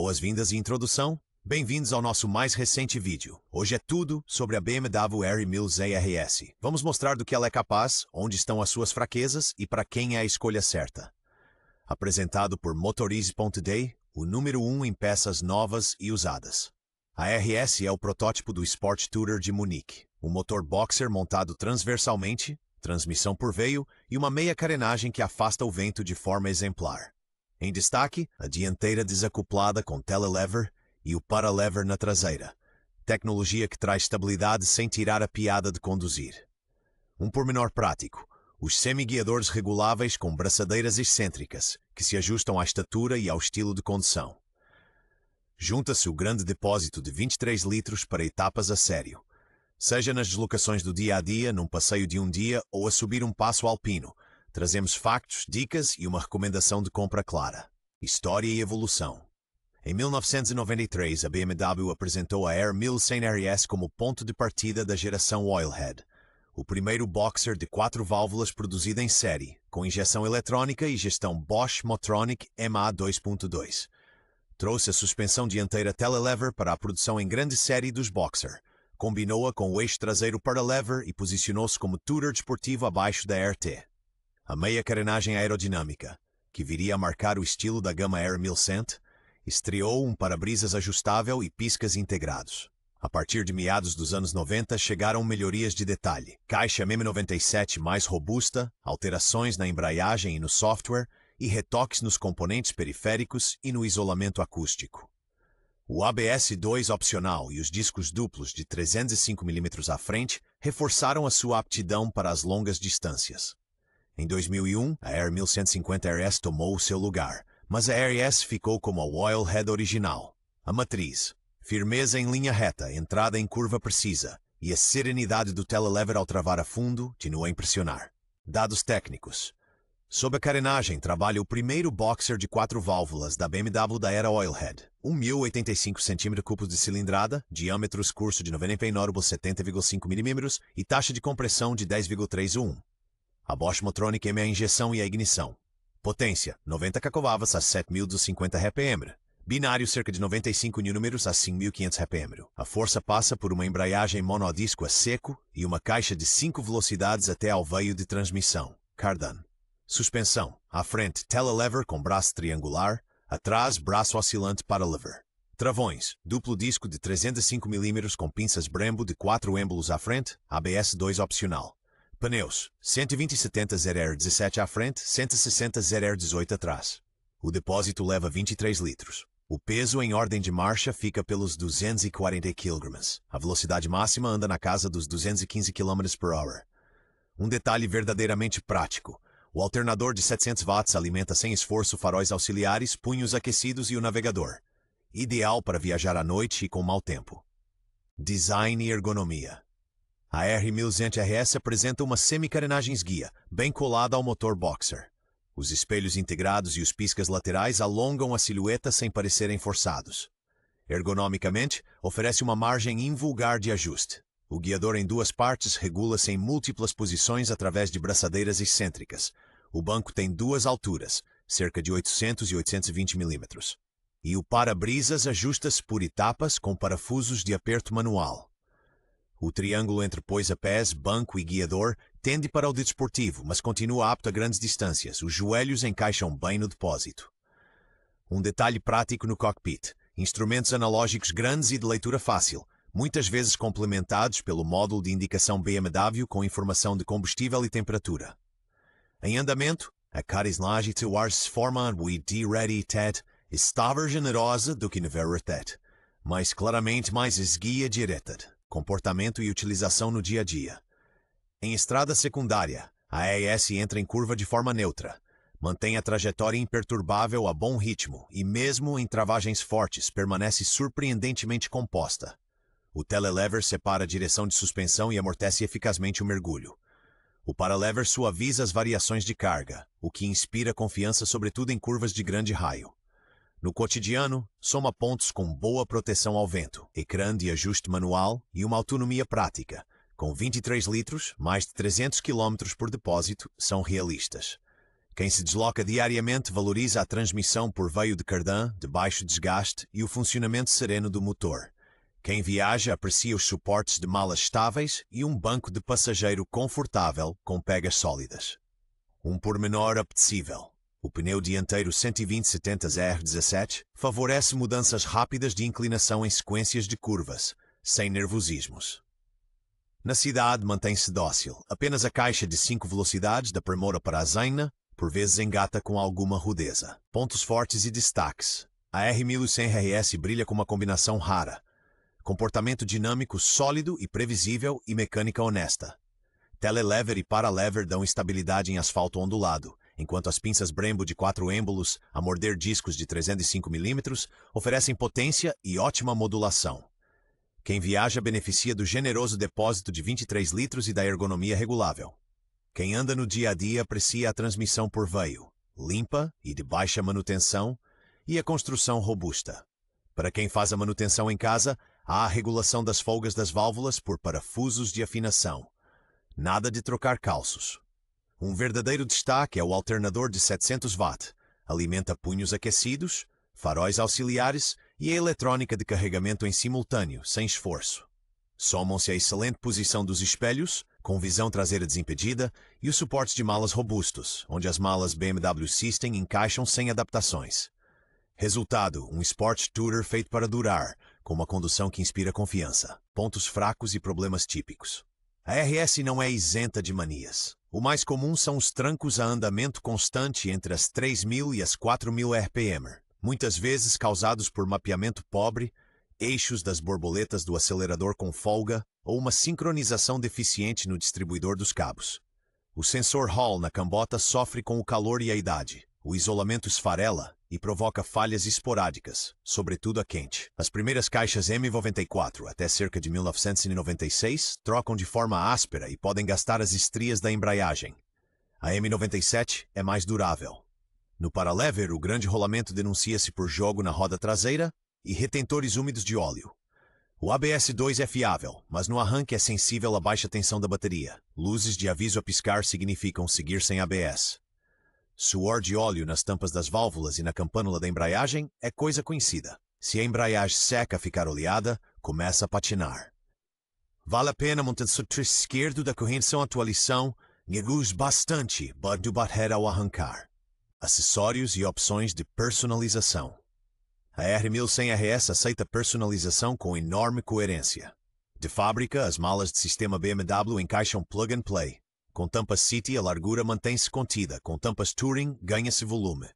Boas-vindas e introdução. Bem-vindos ao nosso mais recente vídeo. Hoje é tudo sobre a BMW R1000Z RS. Vamos mostrar do que ela é capaz, onde estão as suas fraquezas e para quem é a escolha certa. Apresentado por Motorize.today, o número 1 em peças novas e usadas. A RS é o protótipo do Sport Tourer de Munique. Um motor boxer montado transversalmente, transmissão por veio e uma meia carenagem que afasta o vento de forma exemplar. Em destaque, a dianteira desacoplada com telelever e o paralever na traseira. Tecnologia que traz estabilidade sem tirar a piada de conduzir. Um pormenor prático. Os semi-guiadores reguláveis com braçadeiras excêntricas, que se ajustam à estatura e ao estilo de condução. Junta-se o grande depósito de 23 litros para etapas a sério. Seja nas deslocações do dia a dia, num passeio de um dia ou a subir um passo alpino, trazemos factos, dicas e uma recomendação de compra clara. História e evolução. Em 1993, a BMW apresentou a R1000 RS como ponto de partida da geração Oilhead, o primeiro boxer de 4 válvulas produzido em série, com injeção eletrónica e gestão Bosch Motronic MA 2.2. Trouxe a suspensão dianteira telelever para a produção em grande série dos boxer, combinou-a com o eixo traseiro paralever e posicionou-se como tourer desportivo abaixo da RT. A meia carenagem aerodinâmica, que viria a marcar o estilo da gama R1100, estreou um para-brisas ajustável e piscas integrados. A partir de meados dos anos 90 chegaram melhorias de detalhe. Caixa MM97 mais robusta, alterações na embreagem e no software e retoques nos componentes periféricos e no isolamento acústico. O ABS2 opcional e os discos duplos de 305 mm à frente reforçaram a sua aptidão para as longas distâncias. Em 2001, a R1150 RS tomou o seu lugar, mas a RS ficou como a Oilhead original. A matriz, firmeza em linha reta, entrada em curva precisa e a serenidade do telelever ao travar a fundo continua a impressionar. Dados técnicos. Sob a carenagem trabalha o primeiro boxer de 4 válvulas da BMW da era Oilhead. 1.085 cm3 de cilindrada, diâmetros curso de 99,70,5 mm e taxa de compressão de 10,31. A Bosch Motronic M é a injeção e a ignição. Potência, 90 kW a 7.250 RPM. Binário, cerca de 95 Nm a 5.500 RPM. A força passa por uma embreagem monodisco a seco e uma caixa de 5 velocidades até ao veio de transmissão, Cardan. Suspensão, à frente telelever com braço triangular, atrás braço oscilante paralever. Travões, duplo disco de 305 mm com pinças Brembo de 4 êmbolos à frente, ABS2 opcional. Pneus, 120/70 ZR17 à frente, 160 ZR18 atrás. O depósito leva 23 litros. O peso em ordem de marcha fica pelos 240 kg. A velocidade máxima anda na casa dos 215 km/h. Um detalhe verdadeiramente prático. O alternador de 700 watts alimenta sem esforço faróis auxiliares, punhos aquecidos e o navegador. Ideal para viajar à noite e com mau tempo. Design e ergonomia. A R1000 RS apresenta uma semi-carenagem esguia, bem colada ao motor boxer. Os espelhos integrados e os piscas laterais alongam a silhueta sem parecerem forçados. Ergonomicamente, oferece uma margem invulgar de ajuste. O guiador em 2 partes regula-se em múltiplas posições através de braçadeiras excêntricas. O banco tem 2 alturas, cerca de 800 e 820 mm. E o para-brisas ajusta-se por etapas com parafusos de aperto manual. O triângulo entre poisa-pés, banco e guiador tende para o desportivo, mas continua apto a grandes distâncias. Os joelhos encaixam bem no depósito. Um detalhe prático no cockpit. Instrumentos analógicos grandes e de leitura fácil, muitas vezes complementados pelo módulo de indicação BMW com informação de combustível e temperatura. Em andamento, a carenagem se forma ready estava generosa do que na verdade, mas claramente mais esguia direta. Comportamento e utilização no dia a dia. Em estrada secundária, a RS entra em curva de forma neutra, mantém a trajetória imperturbável a bom ritmo e mesmo em travagens fortes permanece surpreendentemente composta. O telelever separa a direção de suspensão e amortece eficazmente o mergulho. O paralever suaviza as variações de carga, o que inspira confiança sobretudo em curvas de grande raio. No cotidiano, soma pontos com boa proteção ao vento, ecrã de ajuste manual e uma autonomia prática. Com 23 litros, mais de 300 km por depósito, são realistas. Quem se desloca diariamente valoriza a transmissão por veio de cardan, de baixo desgaste e o funcionamento sereno do motor. Quem viaja aprecia os suportes de malas estáveis e um banco de passageiro confortável com pegas sólidas. Um pormenor apetecível. O pneu dianteiro 120/70R17 favorece mudanças rápidas de inclinação em sequências de curvas, sem nervosismos. Na cidade mantém-se dócil. Apenas a caixa de 5 velocidades da Premora para a Zaina por vezes engata com alguma rudeza. Pontos fortes e destaques. A R1100 RS brilha com uma combinação rara. Comportamento dinâmico sólido e previsível e mecânica honesta. Telelever e paralever dão estabilidade em asfalto ondulado, enquanto as pinças Brembo de 4 êmbolos, a morder discos de 305 mm, oferecem potência e ótima modulação. Quem viaja beneficia do generoso depósito de 23 litros e da ergonomia regulável. Quem anda no dia a dia aprecia a transmissão por veio, limpa e de baixa manutenção, e a construção robusta. Para quem faz a manutenção em casa, há a regulação das folgas das válvulas por parafusos de afinação. Nada de trocar calços. Um verdadeiro destaque é o alternador de 700 watt. Alimenta punhos aquecidos, faróis auxiliares e a eletrônica de carregamento em simultâneo, sem esforço. Somam-se a excelente posição dos espelhos, com visão traseira desimpedida, e os suportes de malas robustos, onde as malas BMW System encaixam sem adaptações. Resultado, um Sport Tourer feito para durar, com uma condução que inspira confiança. Pontos fracos e problemas típicos. A RS não é isenta de manias. O mais comum são os trancos a andamento constante entre as 3.000 e as 4.000 RPM, muitas vezes causados por mapeamento pobre, eixos das borboletas do acelerador com folga ou uma sincronização deficiente no distribuidor dos cabos. O sensor Hall na cambota sofre com o calor e a idade. O isolamento esfarela e provoca falhas esporádicas, sobretudo a quente. As primeiras caixas M94, até cerca de 1996, trocam de forma áspera e podem gastar as estrias da embreagem. A M97 é mais durável. No paralever, o grande rolamento denuncia-se por jogo na roda traseira e retentores úmidos de óleo. O ABS2 é fiável, mas no arranque é sensível à baixa tensão da bateria. Luzes de aviso a piscar significam seguir sem ABS. Suor de óleo nas tampas das válvulas e na campânula da embreagem é coisa conhecida. Se a embreagem seca ficar oleada, começa a patinar. Vale a pena montar o trecho esquerdo da correção atualização, reduz bastante do bater ao arrancar. Acessórios e opções de personalização. A R1100 RS aceita personalização com enorme coerência. De fábrica, as malas de sistema BMW encaixam plug and play. Com tampas City, a largura mantém-se contida. Com tampas Touring, ganha-se volume.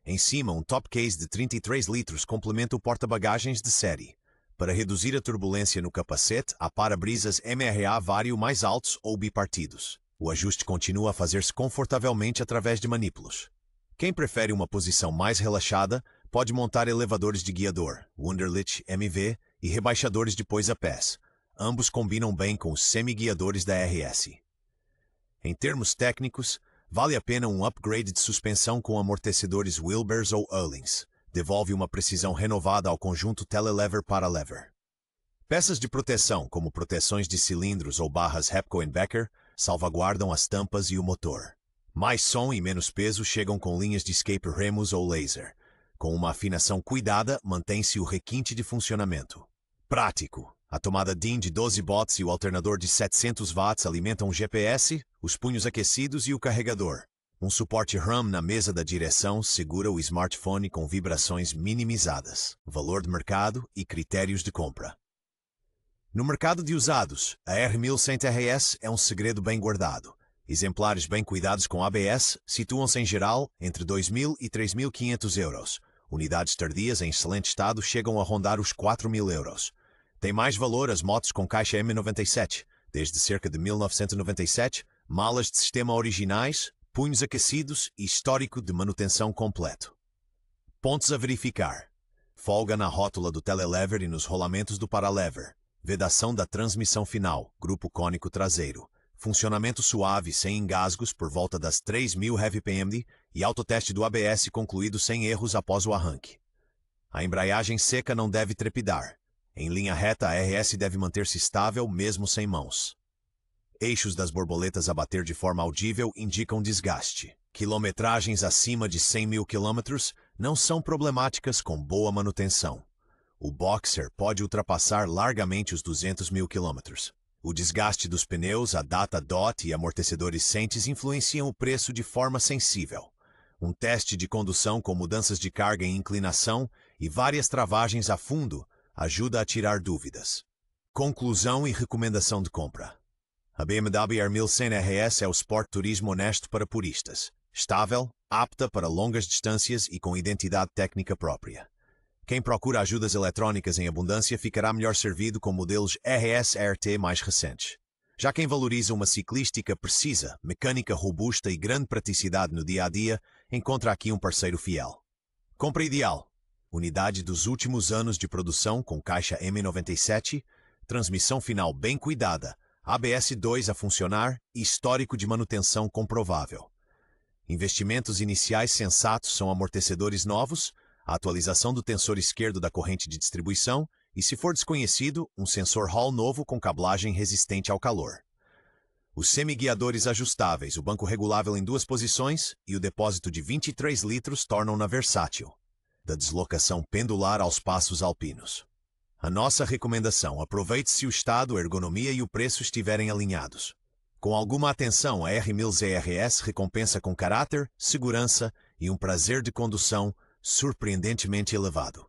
Em cima, um top case de 33 litros complementa o porta-bagagens de série. Para reduzir a turbulência no capacete, há para-brisas MRA vário mais altos ou bipartidos. O ajuste continua a fazer-se confortavelmente através de manípulos. Quem prefere uma posição mais relaxada, pode montar elevadores de guiador, Wunderlich MV e rebaixadores de pois-a-pés. Ambos combinam bem com os semi-guiadores da RS. Em termos técnicos, vale a pena um upgrade de suspensão com amortecedores Wilbers ou Öhlins. Devolve uma precisão renovada ao conjunto Telelever-Paralever. Peças de proteção, como proteções de cilindros ou barras Hepco & Becker, salvaguardam as tampas e o motor. Mais som e menos peso chegam com linhas de escape Remus ou laser. Com uma afinação cuidada, mantém-se o requinte de funcionamento. Prático. A tomada DIN de 12 watts e o alternador de 700 watts alimentam o GPS, os punhos aquecidos e o carregador. Um suporte RAM na mesa da direção segura o smartphone com vibrações minimizadas. Valor de mercado e critérios de compra. No mercado de usados, a R1100 RS é um segredo bem guardado. Exemplares bem cuidados com ABS situam-se em geral entre 2.000 e 3.500 euros. Unidades tardias em excelente estado chegam a rondar os 4.000 euros. Tem mais valor as motos com caixa M97, desde cerca de 1997, malas de sistema originais, punhos aquecidos e histórico de manutenção completo. Pontos a verificar. Folga na rótula do telelever e nos rolamentos do paralever. Vedação da transmissão final, grupo cônico traseiro. Funcionamento suave, sem engasgos, por volta das 3.000 RPM e autoteste do ABS concluído sem erros após o arranque. A embreagem seca não deve trepidar. Em linha reta, a RS deve manter-se estável mesmo sem mãos. Eixos das borboletas a bater de forma audível indicam desgaste. Quilometragens acima de 100 mil quilômetros não são problemáticas com boa manutenção. O Boxer pode ultrapassar largamente os 200 mil quilômetros. O desgaste dos pneus, a data DOT e amortecedores Sentes influenciam o preço de forma sensível. Um teste de condução com mudanças de carga em inclinação e várias travagens a fundo ajuda a tirar dúvidas. Conclusão e recomendação de compra. A BMW R1100 RS é o Sport Turismo honesto para puristas. Estável, apta para longas distâncias e com identidade técnica própria. Quem procura ajudas eletrónicas em abundância ficará melhor servido com modelos RS RT mais recentes. Já quem valoriza uma ciclística precisa, mecânica robusta e grande praticidade no dia-a-dia, encontra aqui um parceiro fiel. Compra ideal. Unidade dos últimos anos de produção com caixa M97, transmissão final bem cuidada, ABS 2 a funcionar e histórico de manutenção comprovável. Investimentos iniciais sensatos são amortecedores novos, a atualização do tensor esquerdo da corrente de distribuição e, se for desconhecido, um sensor Hall novo com cablagem resistente ao calor. Os semiguiadores ajustáveis, o banco regulável em 2 posições e o depósito de 23 litros tornam-na versátil, da deslocação pendular aos passos alpinos. A nossa recomendação: aproveite se o estado, a ergonomia e o preço estiverem alinhados. Com alguma atenção, a R1000Z RS recompensa com caráter, segurança e um prazer de condução surpreendentemente elevado.